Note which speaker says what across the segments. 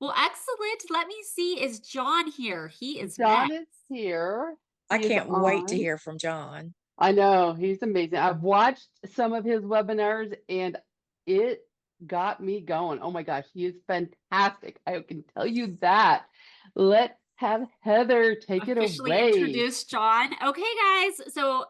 Speaker 1: Well, excellent. Let me see. Is John here? He is
Speaker 2: John
Speaker 1: next.
Speaker 2: is here.
Speaker 3: I
Speaker 2: He is
Speaker 3: can't wait to
Speaker 2: on.
Speaker 3: hear from John.
Speaker 2: I know, he's amazing. I've watched some of his webinars and it got me going. Oh my gosh, he is fantastic. I can tell you that. Let's have Heather take it
Speaker 1: Officially
Speaker 2: away.
Speaker 1: introduce John. Okay, guys. So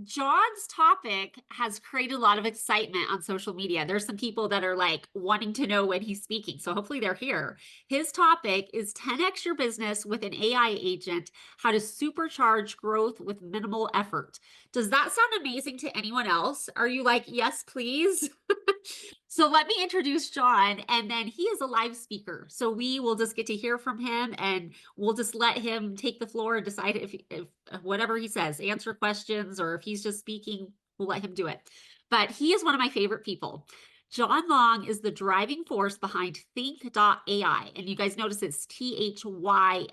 Speaker 1: John's topic has created a lot of excitement on social media. There's some people that are like wanting to know when he's speaking. So hopefully they're here. His topic is 10x your business with an AI agent, how to supercharge growth with minimal effort. Does that sound amazing to anyone else? Are you like, yes, please? So let me introduce John, and then he is a live speaker. So we will just get to hear from him, and we'll just let him take the floor and decide if whatever he says, answer questions, or if he's just speaking, we'll let him do it. But he is one of my favorite people. John Long is the driving force behind THYNK.ai. And you guys notice it's THYNK.ai.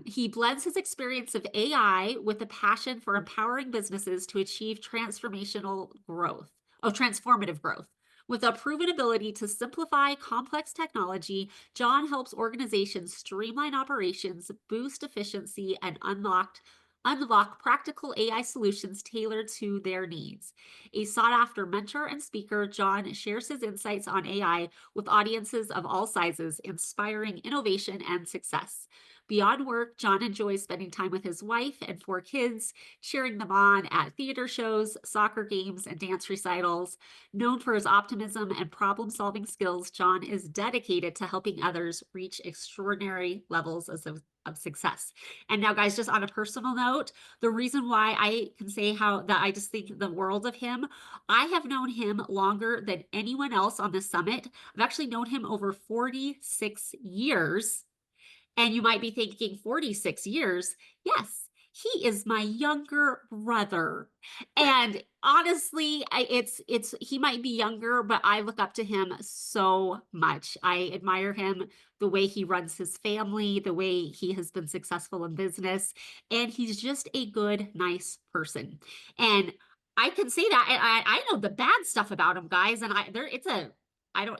Speaker 1: He blends his experience of AI with a passion for empowering businesses to achieve transformative growth. With a proven ability to simplify complex technology, John helps organizations streamline operations, boost efficiency, and unlock practical AI solutions tailored to their needs. A sought after mentor and speaker, John shares his insights on AI with audiences of all sizes, inspiring innovation and success. Beyond work, John enjoys spending time with his wife and 4 kids, cheering them on at theater shows, soccer games, and dance recitals. Known for his optimism and problem solving skills, John is dedicated to helping others reach extraordinary levels of success. And now, guys, just on a personal note, the reason why I can say how that I just think the world of him, I have known him longer than anyone else on the summit. I've actually known him over 46 years. And you might be thinking 46 years. Yes, he is my younger brother. And honestly, he might be younger, but I look up to him so much. I admire him, the way he runs his family, the way he has been successful in business, and he's just a good, nice person. And I can say that I know the bad stuff about him, guys, and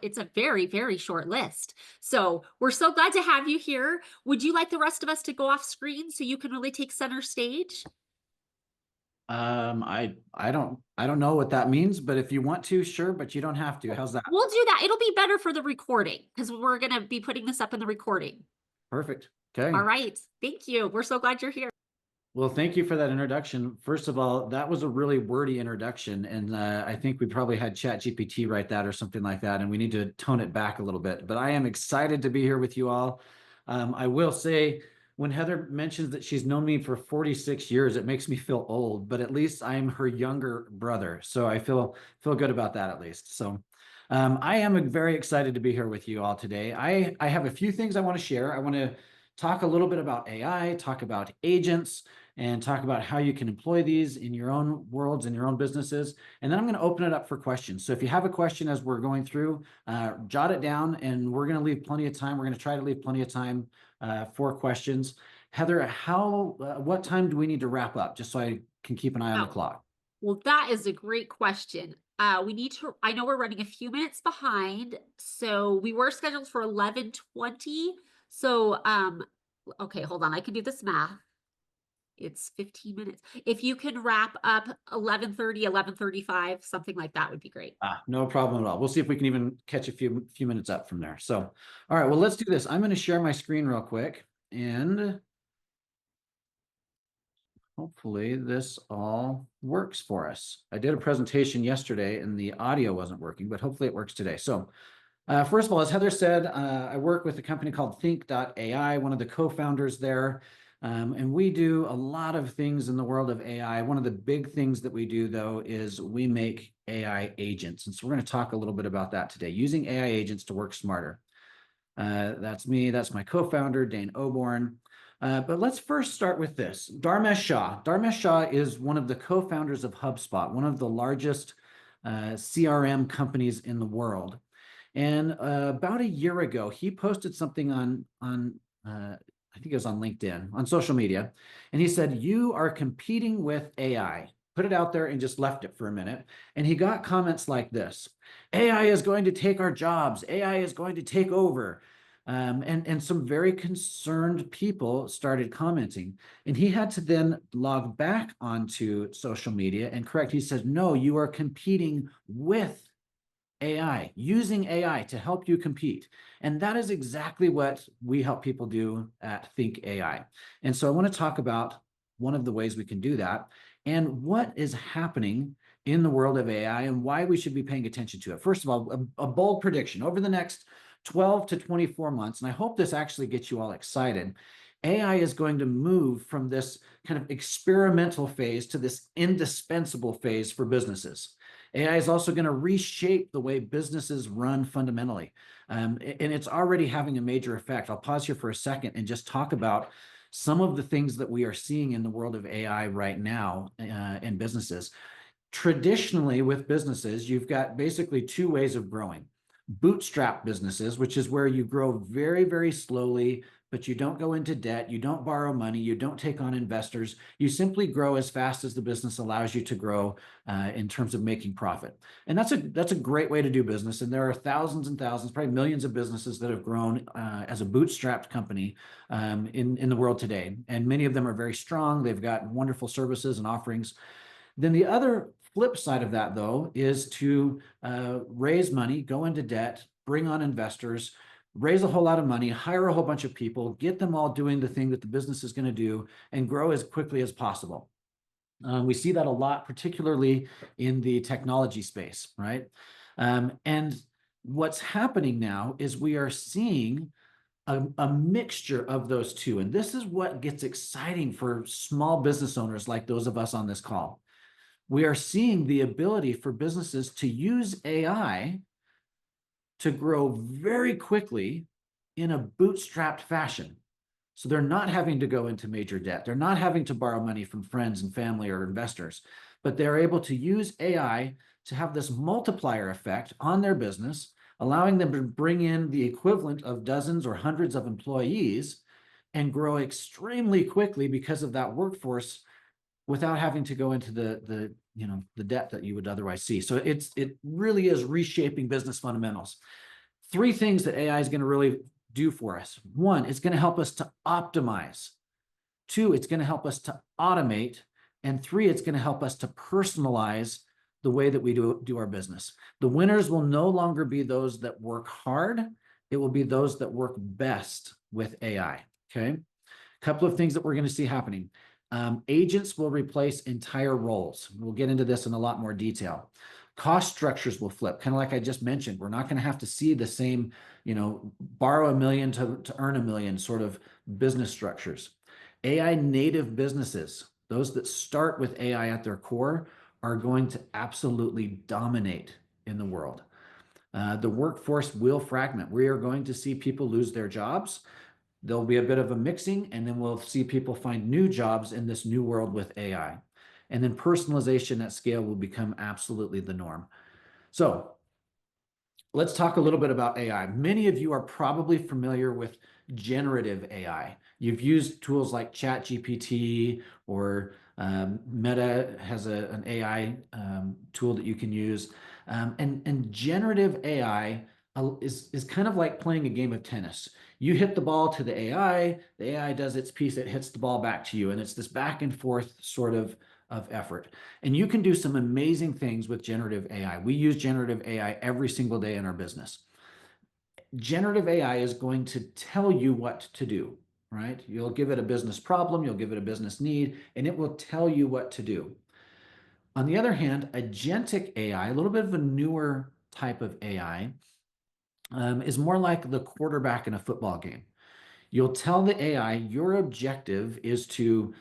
Speaker 1: it's a very, very short list. So we're so glad to have you here. Would you like the rest of us to go off screen so you can really take center stage?
Speaker 4: I don't know what that means, but if you want to, sure, but you don't have to. How's that?
Speaker 1: We'll do that. It'll be better for the recording because we're going to be putting this up in the recording.
Speaker 4: Perfect.
Speaker 1: All
Speaker 4: Okay.
Speaker 1: right. Thank you. We're so glad you're here.
Speaker 4: Well, thank you for that introduction. First of all, that was a really wordy introduction, and I think we probably had ChatGPT write that or something like that, and we need to tone it back a little bit. But I am excited to be here with you all. I will say, when Heather mentions that she's known me for 46 years, it makes me feel old, but at least I'm her younger brother, so I feel good about that at least. So I am very excited to be here with you all today. I have a few things I want to share. I want to talk a little bit about AI, talk about agents, and talk about how you can employ these in your own worlds and your own businesses. And then I'm going to open it up for questions. So if you have a question as we're going through, jot it down, and we're going to leave plenty of time. We're going to try to leave plenty of time for questions. Heather, what time do we need to wrap up, just so I can keep an eye on the
Speaker 1: Oh,
Speaker 4: clock?
Speaker 1: well, that is a great question. I know we're running a few minutes behind, so we were scheduled for 11:20. So, okay, hold on. I can do this math. It's 15 minutes. If you can wrap up 11:30, 11:35, something like that would be great.
Speaker 4: No problem at all. We'll see if we can even catch a few minutes up from there. So, all right, well, let's do this. I'm going to share my screen real quick, and hopefully this all works for us. I did a presentation yesterday and the audio wasn't working, but hopefully it works today. So first of all, as Heather said, I work with a company called THYNK.ai, one of the co-founders there. And we do a lot of things in the world of AI. One of the big things that we do, though, is we make AI agents. And so we're going to talk a little bit about that today, using AI agents to work smarter. That's me. That's my co-founder, Dane Oborn. But let's first start with this. Dharmesh Shah. Dharmesh Shah is one of the co-founders of HubSpot, one of the largest CRM companies in the world. And about a year ago, he posted something on I think it was on LinkedIn, on social media, and he said, "You are competing with AI. put it out there and just left it for a minute. And he got comments like this: AI is going to take our jobs. AI is going to take over. And some very concerned people started commenting. And he had to then log back onto social media and correct. He said, no, you are competing with AI, using AI to help you compete. And that is exactly what we help people do at THYNK.ai. And so I want to talk about one of the ways we can do that and what is happening in the world of AI and why we should be paying attention to it. First of all, a bold prediction over the next 12 to 24 months, and I hope this actually gets you all excited. AI is going to move from this kind of experimental phase to this indispensable phase for businesses. AI is also going to reshape the way businesses run fundamentally. And it's already having a major effect. I'll pause here for a second and just talk about some of the things that we are seeing in the world of AI right now in businesses. Traditionally, with businesses, you've got basically two ways of growing. Bootstrap businesses, which is where you grow very, very slowly, but you don't go into debt, you don't borrow money, you don't take on investors. You simply grow as fast as the business allows you to grow in terms of making profit. And that's a great way to do business. And there are thousands and thousands, probably millions of businesses that have grown as a bootstrapped company in the world today. And many of them are very strong. They've got wonderful services and offerings. Then the other flip side of that, though, is to raise money, go into debt, bring on investors, raise a whole lot of money, hire a whole bunch of people, get them all doing the thing that the business is going to do, and grow as quickly as possible. We see that a lot, particularly in the technology space, right? And what's happening now is we are seeing a mixture of those two. And this is what gets exciting for small business owners like those of us on this call. We are seeing the ability for businesses to use AI to grow very quickly in a bootstrapped fashion. So they're not having to go into major debt. They're not having to borrow money from friends and family or investors, but they're able to use AI to have this multiplier effect on their business, allowing them to bring in the equivalent of dozens or hundreds of employees and grow extremely quickly because of that workforce without having to go into the debt that you would otherwise see. So it really is reshaping business fundamentals. Three things that AI is going to really do for us. One, it's going to help us to optimize. Two, it's going to help us to automate. And three, it's going to help us to personalize the way that we do our business. The winners will no longer be those that work hard. It will be those that work best with AI. Okay. A couple of things that we're going to see happening. Agents will replace entire roles. We'll get into this in a lot more detail. Cost structures will flip, kind of like I just mentioned. We're not going to have to see the same, borrow $1 million to earn $1 million sort of business structures. AI native businesses, those that start with AI at their core, are going to absolutely dominate in the world. The workforce will fragment. We are going to see people lose their jobs. There'll be a bit of a mixing, and then we'll see people find new jobs in this new world with AI. And then personalization at scale will become absolutely the norm. So let's talk a little bit about AI. Many of you are probably familiar with generative AI. You've used tools like ChatGPT, or Meta has an AI tool that you can use. And generative AI is kind of like playing a game of tennis. You hit the ball to the AI does its piece, it hits the ball back to you. And it's this back and forth sort of effort. And you can do some amazing things with generative AI. We use generative AI every single day in our business. Generative AI is going to tell you what to do, right? You'll give it a business problem, you'll give it a business need, and it will tell you what to do. On the other hand, Agentic AI, a little bit of a newer type of AI, is more like the quarterback in a football game. You'll tell the AI your objective is to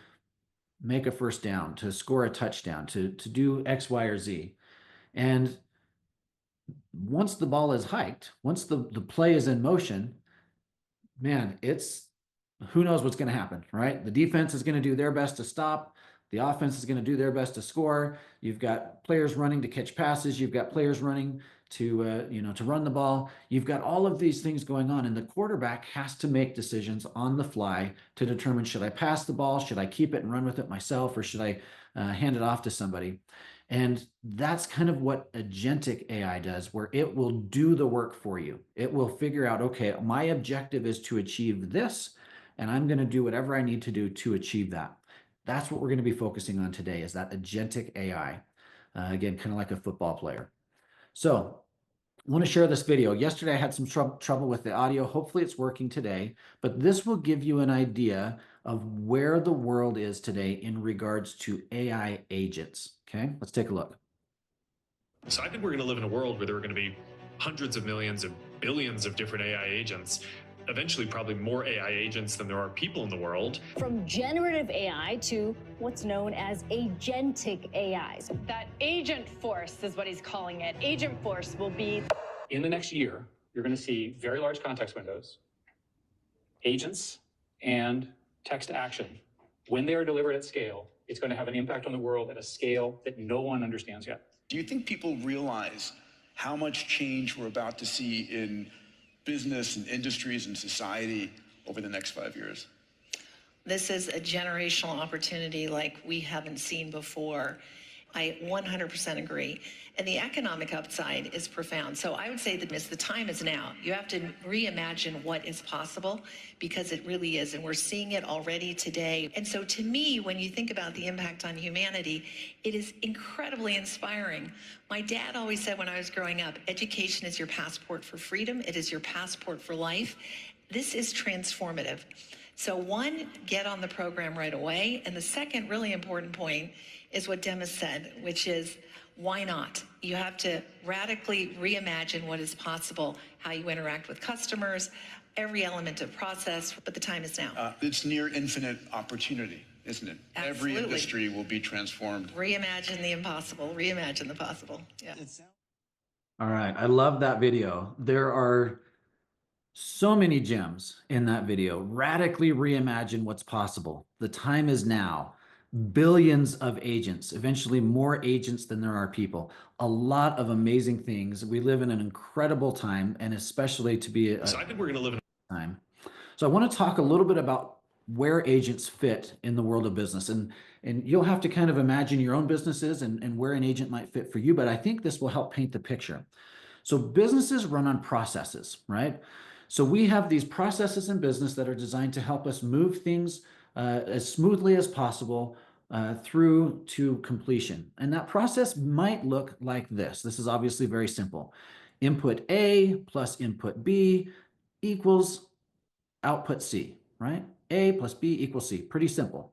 Speaker 4: make a first down, to score a touchdown, to do X, Y, or Z. And once the ball is hiked, once the play is in motion, man, who knows what's going to happen, right? The defense is going to do their best to stop. The offense is going to do their best to score. You've got players running to catch passes. You've got players running to run the ball. You've got all of these things going on, and the quarterback has to make decisions on the fly to determine, should I pass the ball? Should I keep it and run with it myself? Or should I hand it off to somebody. And that's kind of what Agentic AI does, where it will do the work for you. It will figure out, okay, my objective is to achieve this, and I'm going to do whatever I need to do to achieve that. That's what we're going to be focusing on today, is that Agentic AI. Again, kind of like a football player. So I want to share this video. Yesterday, I had some trouble with the audio. Hopefully it's working today, but this will give you an idea of where the world is today in regards to AI agents. Okay, let's take a look.
Speaker 3: So I think we're going to live in a world where there are going to be hundreds of millions and billions of different AI agents. Eventually, probably more AI agents than there are people in the world.
Speaker 5: From generative AI to what's known as agentic AI.
Speaker 6: That agent force is what he's calling it. Agent force will be...
Speaker 7: In the next year, you're going to see very large context windows, agents, and text to action. When they are delivered at scale, it's going to have an impact on the world at a scale that no one understands yet.
Speaker 8: Do you think people realize how much change we're about to see in business and industries and society over the next 5 years?
Speaker 9: This is a generational opportunity like we haven't seen before. I 100% agree. And the economic upside is profound. So I would say that the time is now. You have to reimagine what is possible, because it really is. And we're seeing it already today. And so to me, when you think about the impact on humanity, it is incredibly inspiring. My dad always said when I was growing up, education is your passport for freedom. It is your passport for life. This is transformative. So one, get on the program right away. And the second really important point is what Demis said, which is, why not? You have to radically reimagine what is possible, how you interact with customers, every element of process, but the time is now.
Speaker 8: It's near infinite opportunity, isn't it?
Speaker 9: Absolutely.
Speaker 8: Every industry will be transformed.
Speaker 9: Reimagine the impossible, reimagine the possible. Yeah.
Speaker 4: All right, I love that video. There are so many gems in that video. Radically reimagine what's possible. The time is now. Billions of agents, eventually more agents than there are people. A lot of amazing things. We live in an incredible time, and especially to be
Speaker 3: So I think we're going to live in
Speaker 4: a time. So I want to talk a little bit about where agents fit in the world of business. And you'll have to kind of imagine your own businesses and where an agent might fit for you, but I think this will help paint the picture. So businesses run on processes, right? So we have these processes in business that are designed to help us move things as smoothly as possible through to completion. And that process might look like this. This is obviously very simple. Input A plus input B equals output C, right? A plus B equals C, pretty simple.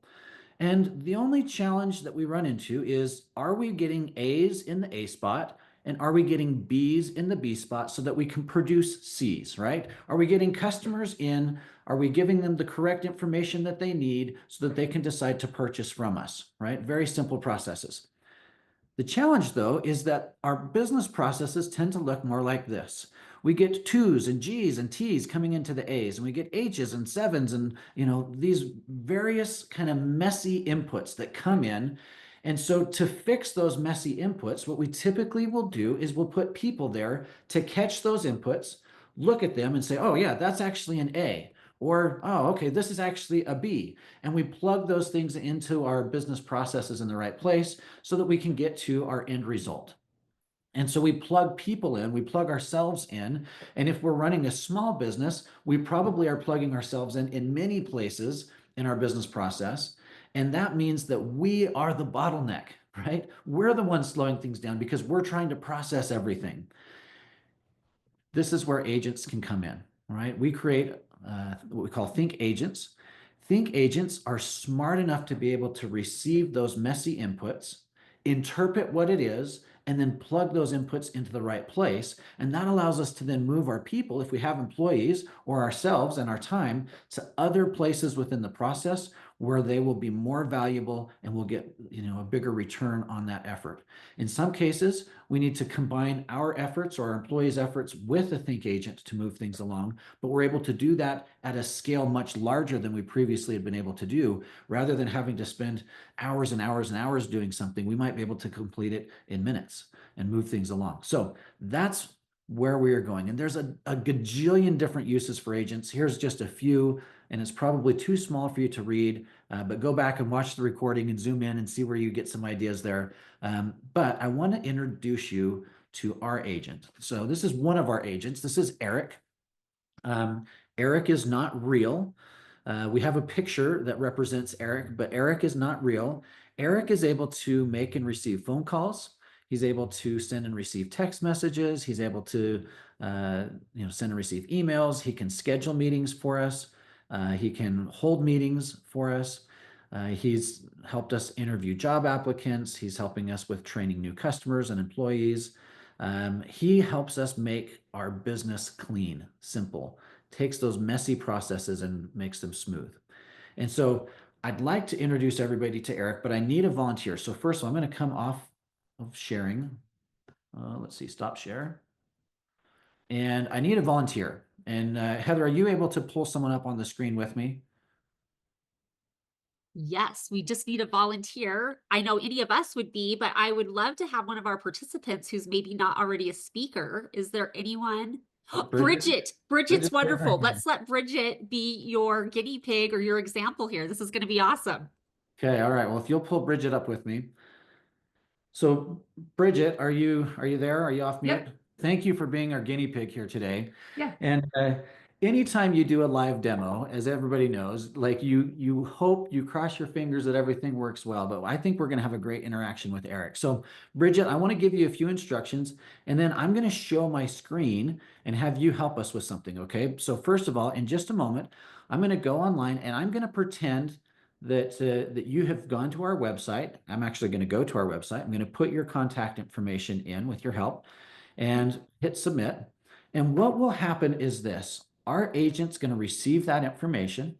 Speaker 4: And the only challenge that we run into is, are we getting A's in the A spot? And are we getting B's in the B spot so that we can produce C's, right? Are we getting customers in? Are we giving them the correct information that they need so that they can decide to purchase from us, right? Very simple processes. The challenge, though, is that our business processes tend to look more like this. We get 2's and G's and T's coming into the A's, and we get H's and 7's and, these various kind of messy inputs that come in. And so to fix those messy inputs, what we typically will do is we'll put people there to catch those inputs, look at them and say, oh yeah, that's actually an A. Or, oh, okay, this is actually a B. And we plug those things into our business processes in the right place so that we can get to our end result. And so we plug people in, we plug ourselves in. And if we're running a small business, we probably are plugging ourselves in many places in our business process. And that means that we are the bottleneck, right? We're the ones slowing things down because we're trying to process everything. This is where agents can come in, right? We create what we call THYNK agents. THYNK agents are smart enough to be able to receive those messy inputs, interpret what it is, and then plug those inputs into the right place. And that allows us to then move our people, if we have employees, or ourselves and our time, to other places within the process where they will be more valuable and we'll get a bigger return on that effort. In some cases, we need to combine our efforts or our employees' efforts with a THYNK agent to move things along, but we're able to do that at a scale much larger than we previously had been able to do. Rather than having to spend hours and hours and hours doing something, we might be able to complete it in minutes and move things along. So that's where we are going. And there's a gajillion different uses for agents. Here's just a few, and it's probably too small for you to read, but go back and watch the recording and zoom in and see where you get some ideas there. But I want to introduce you to our agent. So this is one of our agents. This is Eric. Eric is not real. We have a picture that represents Eric, but Eric is not real. Eric is able to make and receive phone calls. He's able to send and receive text messages. He's able to send and receive emails. He can schedule meetings for us. He can hold meetings for us. He's helped us interview job applicants. He's helping us with training new customers and employees. He helps us make our business clean, simple, takes those messy processes and makes them smooth. And so I'd like to introduce everybody to Eric, but I need a volunteer. So first of all, I'm going to come off of sharing. Let's see, stop share. And I need a volunteer. And Heather, are you able to pull someone up on the screen with me?
Speaker 1: Yes, we just need a volunteer. I know any of us would be, but I would love to have one of our participants who's maybe not already a speaker. Is there anyone? Bridget. Bridget's wonderful. Let's let Bridget be your guinea pig or your example here. This is going to be awesome.
Speaker 4: Okay, all right. Well, if you'll pull Bridget up with me. So Bridget, are you there? Are you off mute?
Speaker 10: Yep.
Speaker 4: Thank you for being our guinea pig here today.
Speaker 10: Yeah.
Speaker 4: And anytime you do a live demo, as everybody knows, like you hope, you cross your fingers that everything works well, but I think we're going to have a great interaction with Eric. So Bridget, I want to give you a few instructions, and then I'm going to show my screen and have you help us with something, okay? So first of all, in just a moment, I'm going to go online and I'm going to pretend that you have gone to our website. I'm actually going to go to our website. I'm going to put your contact information in with your help and hit submit. And what will happen is this. Our agent's going to receive that information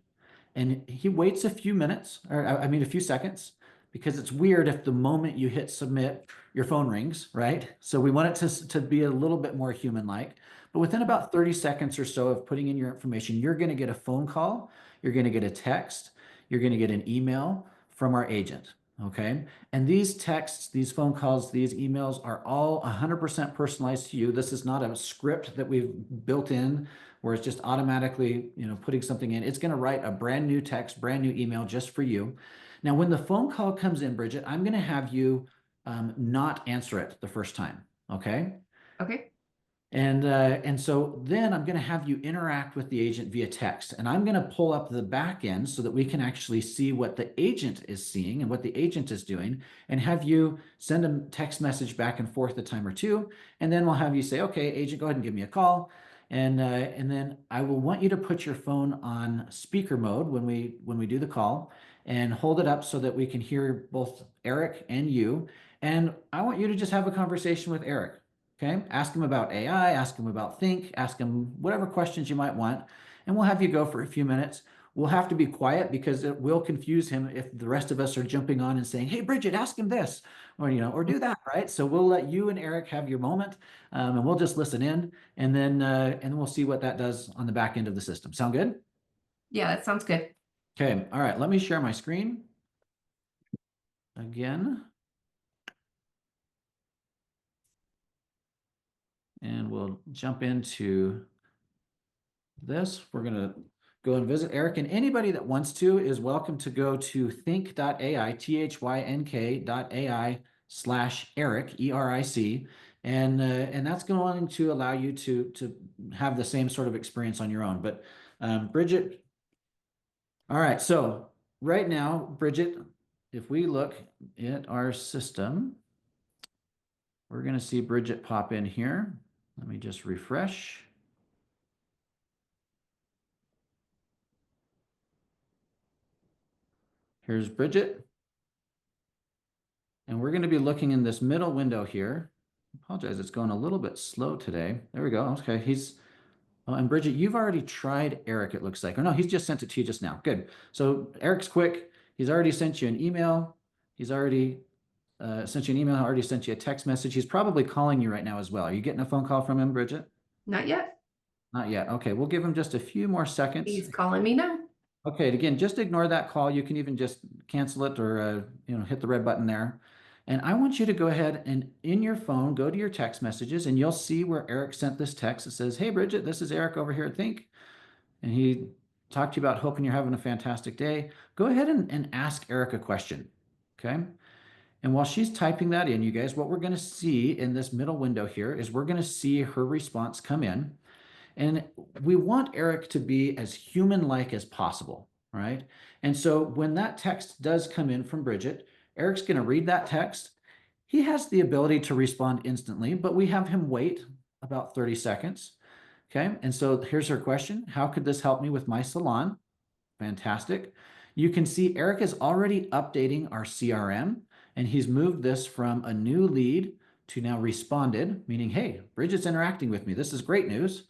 Speaker 4: and he waits a few minutes, or I mean, a few seconds, because it's weird if the moment you hit submit, your phone rings, right? So we want it to be a little bit more human-like. But within about 30 seconds or so of putting in your information, you're going to get a phone call, you're going to get a text, you're going to get an email from our agent. Okay. And these texts, these phone calls, these emails are all 100% personalized to you. This is not a script that we've built in where it's just automatically, putting something in. It's going to write a brand new text, brand new email just for you. Now, when the phone call comes in, Bridget, I'm going to have you not answer it the first time. Okay.
Speaker 10: Okay.
Speaker 4: And so then I'm going to have you interact with the agent via text, and I'm going to pull up the back end so that we can actually see what the agent is seeing and what the agent is doing, and have you send a text message back and forth a time or two. And then we'll have you say, okay, agent, go ahead and give me a call. And then I will want you to put your phone on speaker mode when we do the call, and hold it up so that we can hear both Eric and you. And I want you to just have a conversation with Eric. Okay, ask him about AI, ask him about THYNK, ask him whatever questions you might want, and we'll have you go for a few minutes. We'll have to be quiet because it will confuse him if the rest of us are jumping on and saying, hey, Bridget, ask him this, or do that, right? So we'll let you and Eric have your moment, and we'll just listen in, and then we'll see what that does on the back end of the system. Sound good?
Speaker 10: Yeah, that sounds good.
Speaker 4: Okay, all right, let me share my screen again. And we'll jump into this. We're going to go and visit Eric, and anybody that wants to is welcome to go to THYNK.ai, THYNK.ai/Eric, ERIC. And that's going to allow you to have the same sort of experience on your own. But Bridget, all right, so right now, Bridget, if we look at our system, we're going to see Bridget pop in here. Let me just refresh. Here's Bridget. And we're going to be looking in this middle window here. I apologize, it's going a little bit slow today. There we go. Okay, and Bridget, you've already tried Eric, it looks like. Or no, he's just sent it to you just now. Good. So Eric's quick. He's already sent you an email. He's already sent you an email, already sent you a text message. He's probably calling you right now as well. Are you getting a phone call from him, Bridget?
Speaker 10: Not yet.
Speaker 4: Not yet. Okay, we'll give him just a few more seconds.
Speaker 10: He's calling me now.
Speaker 4: Okay, again, just ignore that call. You can even just cancel it or hit the red button there. And I want you to go ahead and in your phone, go to your text messages, and you'll see where Eric sent this text. It says, "Hey, Bridget, this is Eric over here at Think." And he talked to you about hoping you're having a fantastic day. Go ahead and ask Eric a question. Okay. And while she's typing that in, you guys, what we're going to see in this middle window here is we're going to see her response come in. And we want Eric to be as human-like as possible, right? And so when that text does come in from Bridget, Eric's going to read that text. He has the ability to respond instantly, but we have him wait about 30 seconds. Okay, and so here's her question. How could this help me with my salon? Fantastic. You can see Eric is already updating our CRM, and he's moved this from a new lead to now responded, meaning, hey, Bridget's interacting with me. This is great news.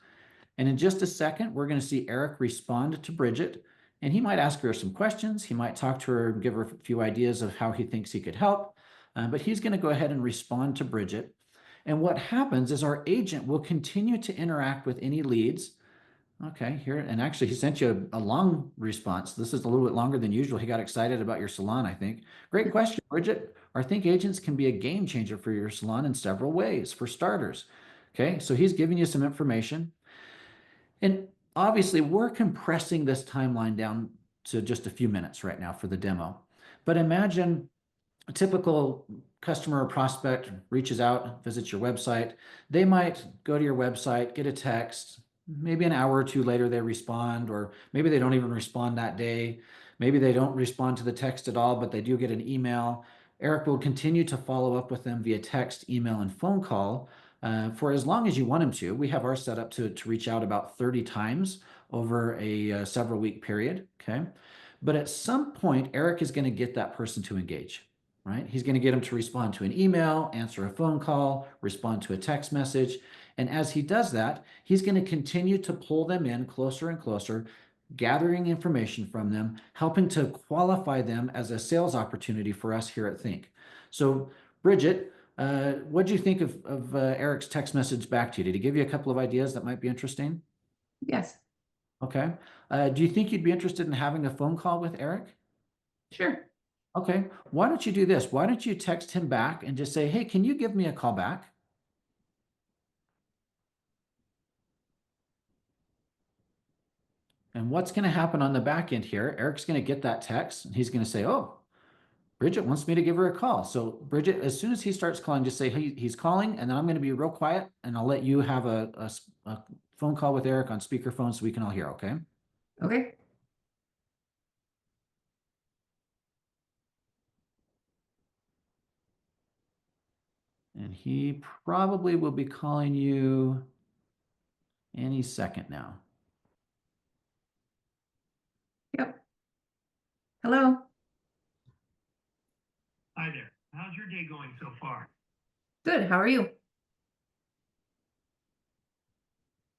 Speaker 4: And in just a second, we're going to see Eric respond to Bridget, and he might ask her some questions. He might talk to her and give her a few ideas of how he thinks he could help, but he's going to go ahead and respond to Bridget. And what happens is our agent will continue to interact with any leads. Okay, here, and actually he sent you a long response. This is a little bit longer than usual. He got excited about your salon, I think. Great question, Bridget. Our Think agents can be a game changer for your salon in several ways. For starters, okay, so he's giving you some information. And obviously, we're compressing this timeline down to just a few minutes right now for the demo. But imagine a typical customer or prospect reaches out, visits your website. They might go to your website, get a text. Maybe an hour or two later, they respond, or maybe they don't even respond that day. Maybe they don't respond to the text at all, but they do get an email. Eric will continue to follow up with them via text, email, and phone call for as long as you want him to. We have ours set up to reach out about 30 times over a several week period. Okay. But at some point, Eric is going to get that person to engage, right? He's going to get them to respond to an email, answer a phone call, respond to a text message. And as he does that, he's going to continue to pull them in closer and closer, gathering information from them, helping to qualify them as a sales opportunity for us here at Think. So, Bridget, what do you think of Eric's text message back to you? Did he give you a couple of ideas that might be interesting?
Speaker 10: Yes.
Speaker 4: Okay. Do you think you'd be interested in having a phone call with Eric?
Speaker 10: Sure.
Speaker 4: Okay. Why don't you do this? Why don't you text him back and just say, hey, can you give me a call back? And what's going to happen on the back end here? Eric's going to get that text and he's going to say, oh, Bridget wants me to give her a call. So Bridget, as soon as he starts calling, just say, hey, he's calling, and then I'm going to be real quiet and I'll let you have a phone call with Eric on speakerphone so we can all hear, okay?
Speaker 10: Okay.
Speaker 4: And he probably will be calling you any second now.
Speaker 10: Yep. Hello.
Speaker 11: Hi there. How's your day going so far?
Speaker 10: Good. How are you?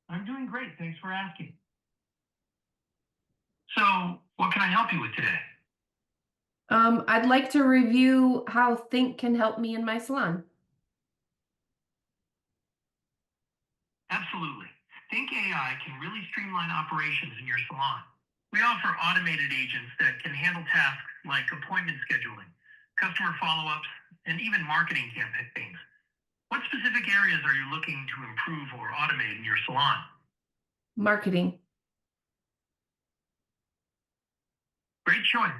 Speaker 11: I'm doing great. Thanks for asking. So, what can I help you with today?
Speaker 10: I'd like to review how Think can help me in my salon.
Speaker 11: Absolutely. THYNK.ai can really streamline operations in your salon. We offer automated agents that can handle tasks like appointment scheduling, customer follow-ups, and even marketing campaigns. What specific areas are you looking to improve or automate in your salon?
Speaker 10: Marketing.
Speaker 11: Great choice.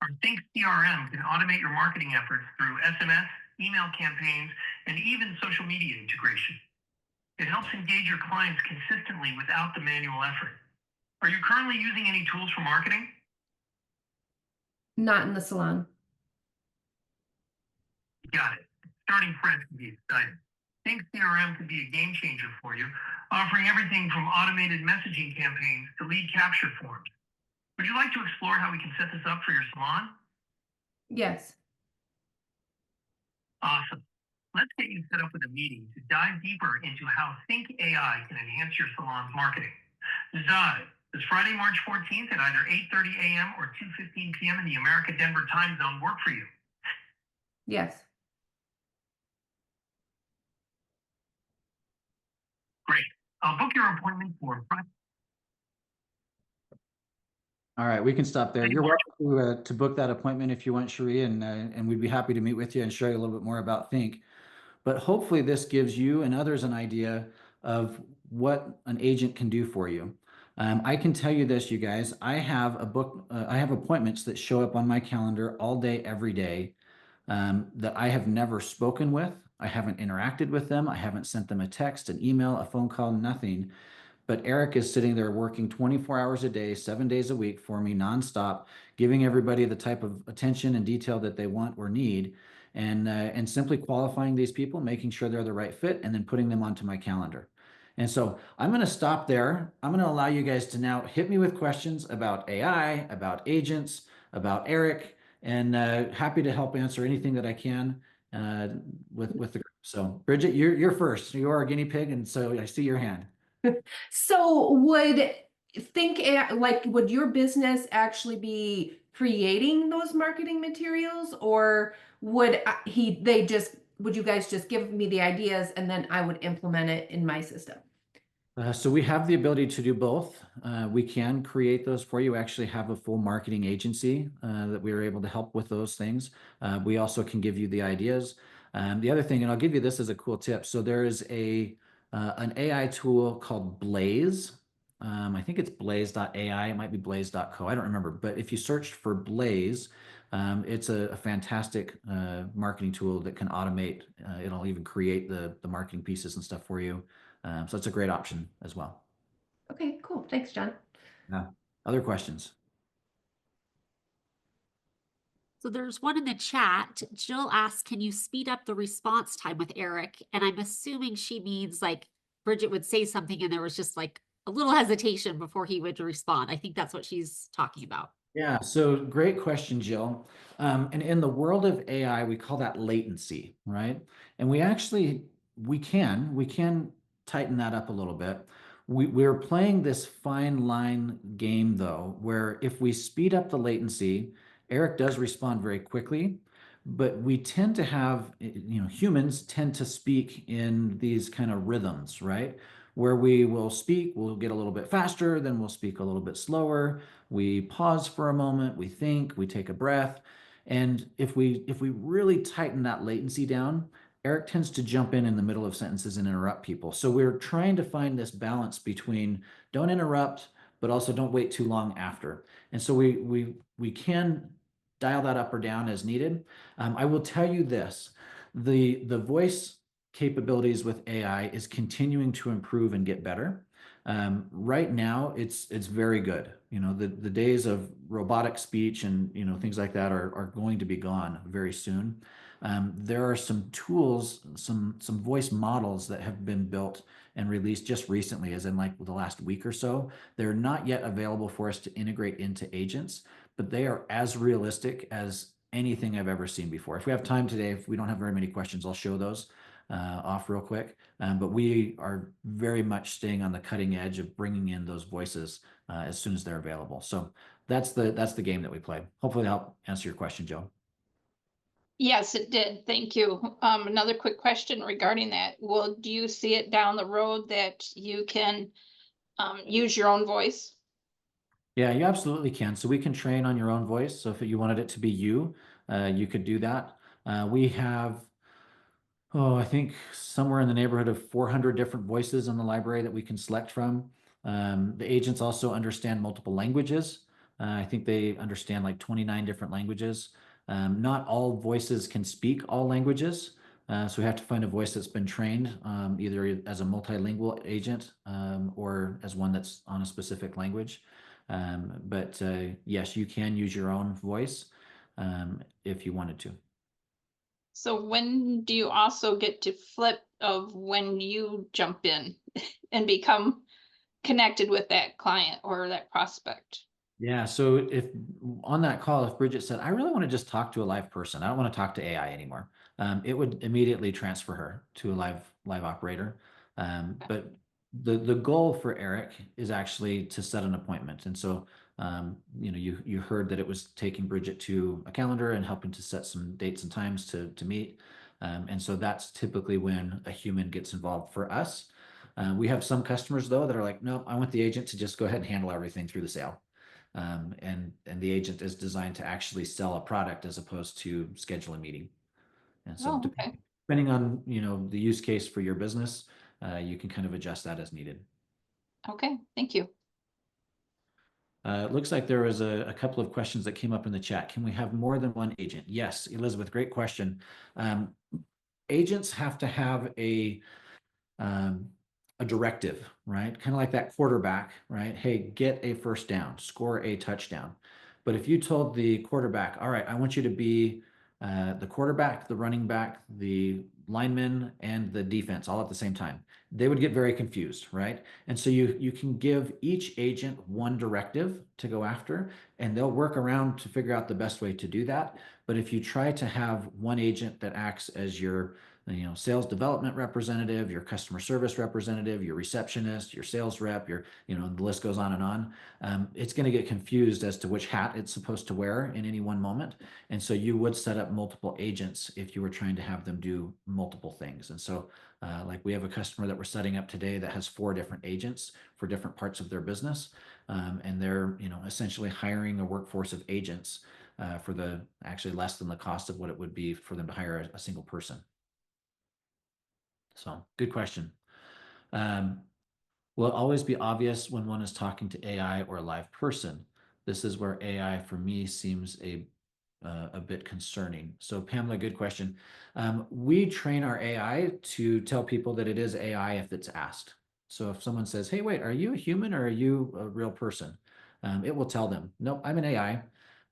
Speaker 11: Our Think CRM can automate your marketing efforts through SMS, email campaigns, and even social media integration. It helps engage your clients consistently without the manual effort. Are you currently using any tools for marketing?
Speaker 10: Not in the salon.
Speaker 11: Got it. Starting fresh can be exciting. Think CRM can be a game changer for you, offering everything from automated messaging campaigns to lead capture forms. Would you like to explore how we can set this up for your salon?
Speaker 10: Yes.
Speaker 11: Awesome. Let's get you set up with a meeting to dive deeper into how THYNK.ai can enhance your salon's marketing. Decide. Does Friday, March 14th at either 8:30 a.m. or 2:15 p.m. in the America Denver time zone work for you?
Speaker 10: Yes.
Speaker 11: Great. I'll book your appointment for Friday.
Speaker 4: All right, we can stop there. You're welcome to book that appointment if you want, Cherie, and we'd be happy to meet with you and show you a little bit more about Think. But hopefully this gives you and others an idea of what an agent can do for you. I can tell you this, you guys, I have appointments that show up on my calendar all day, every day, that I have never spoken with. I haven't interacted with them. I haven't sent them a text, an email, a phone call, nothing. But Eric is sitting there working 24 hours a day, 7 days a week for me nonstop, giving everybody the type of attention and detail that they want or need, and simply qualifying these people, making sure they're the right fit, and then putting them onto my calendar. And so I'm going to stop there. I'm going to allow you guys to now hit me with questions about AI, about agents, about Eric, and happy to help answer anything that I can with the group. So Bridget, you're first. You are a guinea pig, and so I see your hand.
Speaker 10: So would would your business actually be creating those marketing materials, or would would you guys just give me the ideas and then I would implement it in my system?
Speaker 4: So we have the ability to do both. We can create those for you. We actually have a full marketing agency that we are able to help with those things. We also can give you the ideas. The other thing, and I'll give you this as a cool tip. So there is an AI tool called Blaze. I think it's blaze.ai. It might be blaze.co. I don't remember. But if you search for Blaze, it's a fantastic marketing tool that can automate. It'll even create the marketing pieces and stuff for you. So it's a great option as well.
Speaker 10: Okay, cool. Thanks, John.
Speaker 4: Yeah. Other questions?
Speaker 1: So there's one in the chat. Jill asks, can you speed up the response time with Eric? And I'm assuming she means like Bridget would say something and there was just like a little hesitation before he would respond. I think that's what she's talking about.
Speaker 4: Yeah, so great question, Jill. And in the world of AI, we call that latency, right? And we can tighten that up a little bit. We're playing this fine line game though, where if we speed up the latency, Eric does respond very quickly, but we tend to have, humans tend to speak in these kind of rhythms, right? Where we will speak, we'll get a little bit faster, then we'll speak a little bit slower. We pause for a moment, we think, we take a breath. And if we really tighten that latency down, Eric tends to jump in the middle of sentences and interrupt people. So we're trying to find this balance between don't interrupt, but also don't wait too long after. And so we can dial that up or down as needed. I will tell you this, the voice capabilities with AI is continuing to improve and get better. Right now, it's very good. The days of robotic speech and things like that are going to be gone very soon. There are some tools, some voice models that have been built and released just recently, as in like the last week or so. They're not yet available for us to integrate into agents, but they are as realistic as anything I've ever seen before. If we have time today, if we don't have very many questions, I'll show those off real quick. But we are very much staying on the cutting edge of bringing in those voices as soon as they're available. So that's the game that we play. Hopefully, that'll help answer your question, Joe.
Speaker 12: Yes, it did. Thank you. Another quick question regarding that. Do you see it down the road that you can use your own voice?
Speaker 4: Yeah, you absolutely can. So we can train on your own voice. So if you wanted it to be you, you could do that. We have, I think somewhere in the neighborhood of 400 different voices in the library that we can select from. The agents also understand multiple languages. I think they understand like 29 different languages. Not all voices can speak all languages. So we have to find a voice that's been trained either as a multilingual agent or as one that's on a specific language. But yes, you can use your own voice if you wanted to.
Speaker 12: So when do you also get to flip of when you jump in and become connected with that client or that prospect?
Speaker 4: Yeah, so if on that call, if Bridget said, I really want to just talk to a live person, I don't want to talk to AI anymore, it would immediately transfer her to a live operator. But the goal for Eric is actually to set an appointment. And so, you heard that it was taking Bridget to a calendar and helping to set some dates and times to meet. And so that's typically when a human gets involved for us. We have some customers though that are like, no, I want the agent to just go ahead and handle everything through the sale. and the agent is designed to actually sell a product as opposed to schedule a meeting. And so
Speaker 12: Oh, okay.
Speaker 4: depending on, the use case for your business, you can kind of adjust that as needed.
Speaker 12: Okay, thank you.
Speaker 4: It looks like there was a couple of questions that came up in the chat. Can we have more than one agent? Yes, Elizabeth, great question. Agents have to have a directive, right? Kind of like that quarterback, right? Hey, get a first down, score a touchdown. But if you told the quarterback, all right, I want you to be the quarterback, the running back, the lineman, and the defense all at the same time, they would get very confused, right? And so you can give each agent one directive to go after, and they'll work around to figure out the best way to do that. But if you try to have one agent that acts as your sales development representative, your customer service representative, your receptionist, your sales rep, the list goes on and on. It's going to get confused as to which hat it's supposed to wear in any one moment. And so you would set up multiple agents if you were trying to have them do multiple things. And so like we have a customer that we're setting up today that has 4 different agents for different parts of their business. And they're, essentially hiring a workforce of agents for actually less than the cost of what it would be for them to hire a single person. So good question. Will it always be obvious when one is talking to AI or a live person? This is where AI for me seems a bit concerning. So Pamela, good question. We train our AI to tell people that it is AI if it's asked. So if someone says, hey, wait, are you a human or are you a real person? It will tell them, nope, I'm an AI.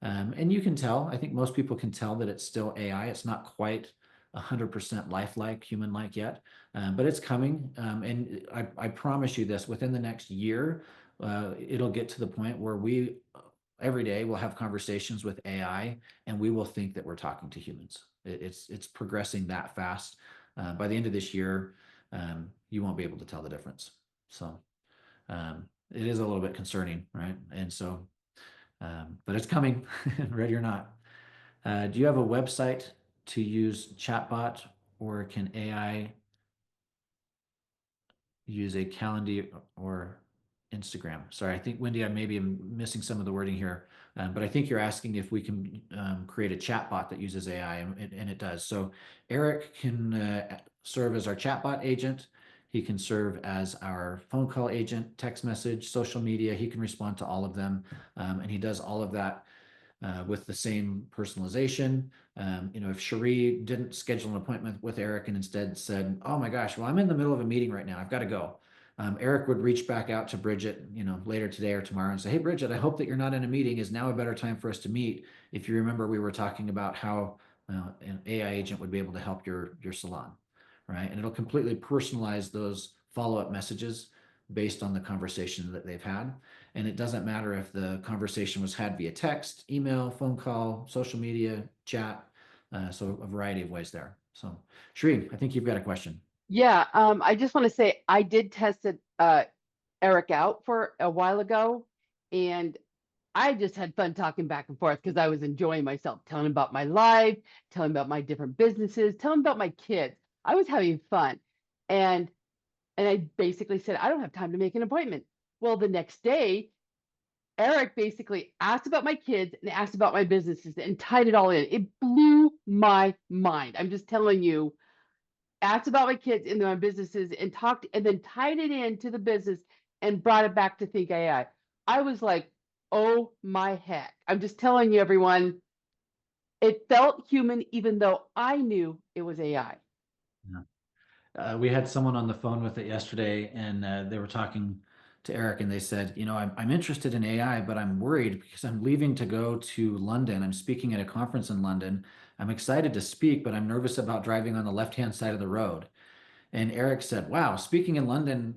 Speaker 4: And you can tell, I think most people can tell that it's still AI. It's not quite 100% lifelike, human-like yet, but it's coming. And I promise you this, within the next year, it'll get to the point where we every day will have conversations with AI and we will think that we're talking to humans. It's progressing that fast. By the end of this year, you won't be able to tell the difference. So it is a little bit concerning, right? And so, but it's coming, ready or not. Do you have a website to use chatbot, or can AI use a calendar or Instagram? Sorry, I think Wendy, I maybe am missing some of the wording here, but I think you're asking if we can create a chatbot that uses AI, and it does. So Eric can serve as our chatbot agent. He can serve as our phone call agent, text message, social media. He can respond to all of them, and he does all of that with the same personalization. If Cherie didn't schedule an appointment with Eric and instead said, oh my gosh, well, I'm in the middle of a meeting right now, I've got to go. Eric would reach back out to Bridget, later today or tomorrow and say, hey, Bridget, I hope that you're not in a meeting. Is now a better time for us to meet? If you remember, we were talking about how an AI agent would be able to help your salon, right? And it'll completely personalize those follow-up messages based on the conversation that they've had. And it doesn't matter if the conversation was had via text, email, phone call, social media, chat. So a variety of ways there. So Shereen, I think you've got a question.
Speaker 2: Yeah, I just want to say I did test it, Eric out for a while ago, and I just had fun talking back and forth because I was enjoying myself, telling him about my life, telling him about my different businesses, telling him about my kids. I was having fun. And I basically said, I don't have time to make an appointment. Well, the next day, Eric basically asked about my kids and asked about my businesses and tied it all in. It blew my mind. I'm just telling you, asked about my kids and my businesses and talked and then tied it into the business and brought it back to THYNK.ai. I was like, oh my heck. I'm just telling you, everyone, it felt human, even though I knew it was AI.
Speaker 4: We had someone on the phone with it yesterday, and they were talking to Eric, and they said, I'm interested in AI, but I'm worried because I'm leaving to go to London. I'm speaking at a conference in London. I'm excited to speak, but I'm nervous about driving on the left-hand side of the road. And Eric said, wow, speaking in London,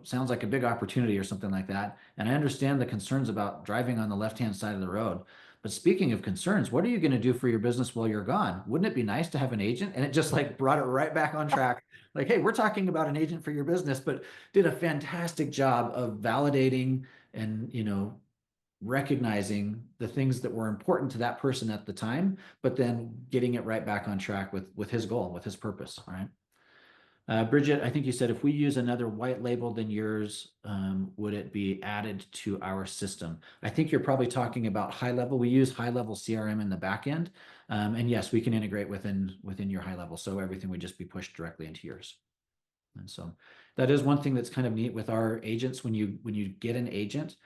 Speaker 4: sounds like a big opportunity or something like that. And I understand the concerns about driving on the left-hand side of the road. But speaking of concerns, what are you going to do for your business while you're gone? Wouldn't it be nice to have an agent? And it just brought it right back on track. Like, hey, we're talking about an agent for your business, but did a fantastic job of validating and, recognizing the things that were important to that person at the time, but then getting it right back on track with his goal, with his purpose, right? Bridget, I think you said if we use another white label than yours, would it be added to our system? I think you're probably talking about high level. We use high level CRM in the back end. And yes, we can integrate within your high level. So everything would just be pushed directly into yours. And so that is one thing that's kind of neat with our agents. When you get an agent,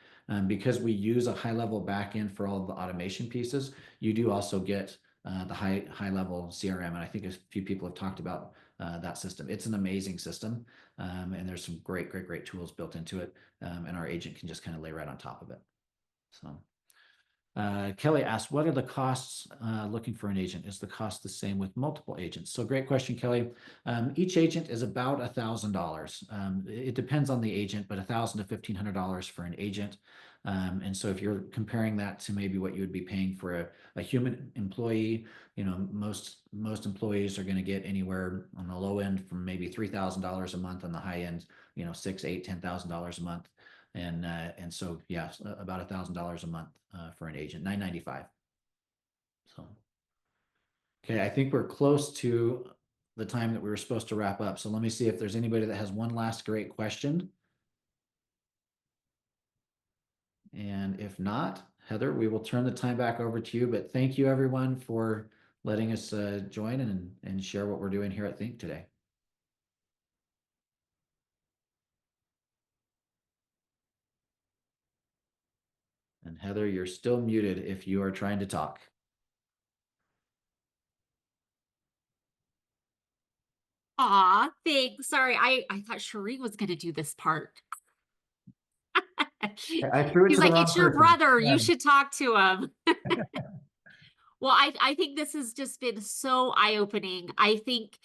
Speaker 4: because we use a high level backend for all of the automation pieces, you do also get the high level CRM. And I think a few people have talked about that system. It's an amazing system, and there's some great tools built into it, and our agent can just kind of lay right on top of it. So. Kelly asked, what are the costs looking for an agent? Is the cost the same with multiple agents? So great question, Kelly. Each agent is about $1,000. It depends on the agent, but $1,000 to $1,500 for an agent. And so if you're comparing that to maybe what you would be paying for a human employee, most employees are going to get anywhere on the low end from maybe $3,000 a month, on the high end, $6,000, $8,000, $10,000 a month. And so, yeah, about $1,000 a month for an agent, $995. So, okay, I think we're close to the time that we were supposed to wrap up. So let me see if there's anybody that has one last great question. And if not, Heather, we will turn the time back over to you. But thank you, everyone, for letting us join and share what we're doing here at THYNK today. And Heather, you're still muted if you are trying to talk.
Speaker 1: Aw, thanks. Sorry, I thought Cherie was going to do this part.
Speaker 4: I threw it
Speaker 1: He's
Speaker 4: to the
Speaker 1: like,
Speaker 4: wrong
Speaker 1: it's your
Speaker 4: person.
Speaker 1: brother.
Speaker 4: Yeah.
Speaker 1: You should talk to him. Well, I think this has just been so eye-opening. I think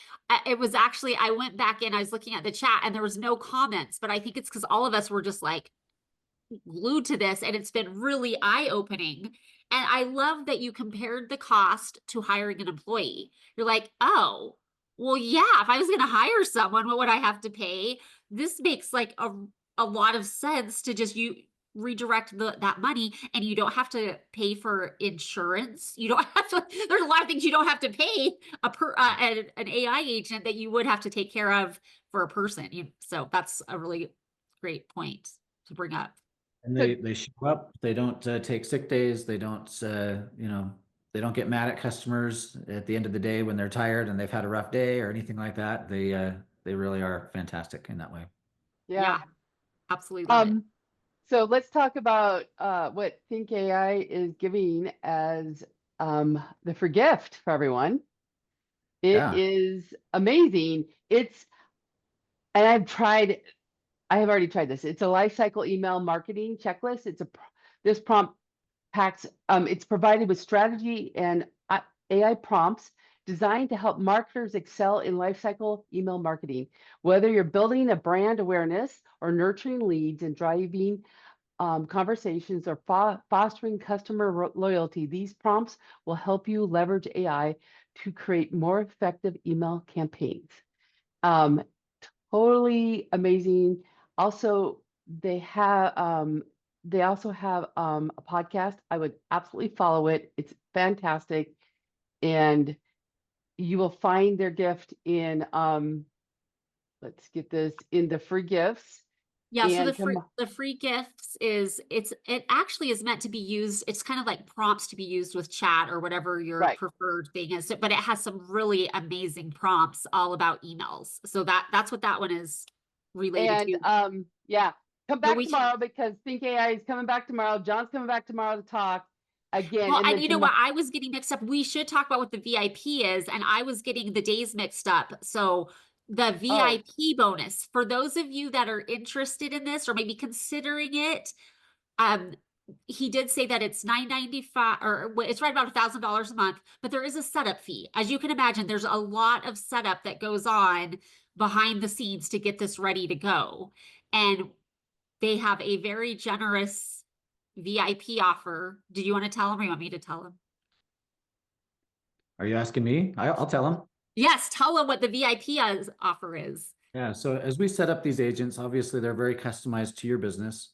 Speaker 1: it was actually, I went back in, I was looking at the chat and there was no comments, but I think it's because all of us were just like glued to this, and it's been really eye-opening. And I love that you compared the cost to hiring an employee. You're like, oh, well, yeah, if I was going to hire someone, what would I have to pay? This makes like a lot of sense to just redirect that money, and you don't have to pay for insurance. You don't have to, there's a lot of things you don't have to pay an AI agent that you would have to take care of for a person. So that's a really great point to bring up.
Speaker 4: And they show up, they don't take sick days, they don't they don't get mad at customers at the end of the day when they're tired and they've had a rough day or anything like that. They really are fantastic in that way.
Speaker 1: Yeah, absolutely love it.
Speaker 2: So let's talk about what THYNK.ai is giving as the free gift for everyone. It is amazing. And I have already tried this. It's a life cycle email marketing checklist. This prompt packs, it's provided with strategy and AI prompts designed to help marketers excel in lifecycle email marketing. Whether you're building a brand awareness or nurturing leads and driving conversations or fostering customer loyalty, these prompts will help you leverage AI to create more effective email campaigns. Totally amazing. Also, they also have a podcast. I would absolutely follow it. It's fantastic. And you will find their gift in let's get this, in the free gifts.
Speaker 1: Yeah, so the free gifts it actually is meant to be used. It's kind of like prompts to be used with chat or whatever your preferred thing is, but it has some really amazing prompts all about emails. So that's what that one is related to.
Speaker 2: And yeah, come back tomorrow because THYNK.ai is coming back tomorrow. John's coming back tomorrow to talk again.
Speaker 1: Well, and you know what? I was getting mixed up. We should talk about what the VIP is, and I was getting the days mixed up. So the VIP bonus, for those of you that are interested in this or maybe considering it, he did say that it's $995, or it's right about $1,000 a month, but there is a setup fee. As you can imagine, there's a lot of setup that goes on behind the scenes to get this ready to go. And they have a very generous VIP offer. Do you want to tell him, or you want me to tell him?
Speaker 4: Are you asking me? I'll tell him.
Speaker 1: Yes, tell him what the VIP offer is.
Speaker 4: Yeah, so as we set up these agents, obviously they're very customized to your business.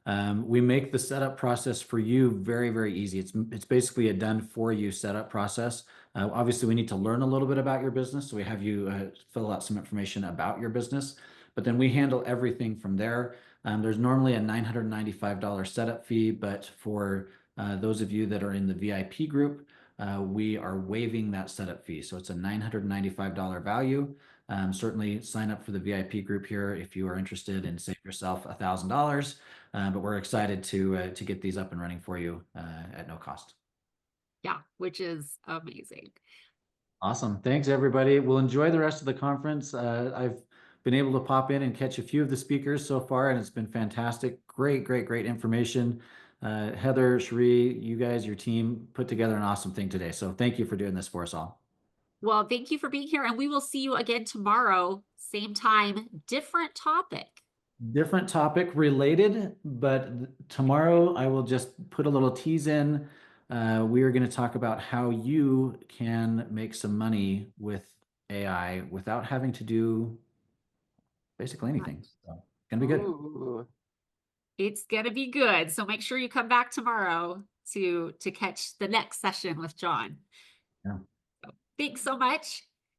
Speaker 4: We make the setup process for you very, very easy. It's basically a done for you setup process. Obviously, we need to learn a little bit about your business, so we have you fill out some information about your business, but then we handle everything from there. There's normally a $995 setup fee, but for those of you that are in the VIP group, we are waiving that setup fee. So it's a $995 value. Certainly sign up for the VIP group here if you are interested and save yourself $1,000. But we're excited to get these up and running for you at no cost.
Speaker 1: Yeah, which is amazing.
Speaker 4: Awesome. Thanks, everybody. We'll enjoy the rest of the conference. I've been able to pop in and catch a few of the speakers so far, and it's been fantastic. Great, great, great information. Heather, Cherie, you guys, your team put together an awesome thing today. So thank you for doing this for us all.
Speaker 1: Well, thank you for being here, and we will see you again tomorrow, same time, different topic.
Speaker 4: Different topic related, but tomorrow I will just put a little tease in. We are going to talk about how you can make some money with AI without having to do basically anything. So it's going to be good.
Speaker 2: Ooh.
Speaker 1: It's going to be good. So make sure you come back tomorrow to catch the next session with John.
Speaker 4: Yeah.
Speaker 1: So, thanks so much.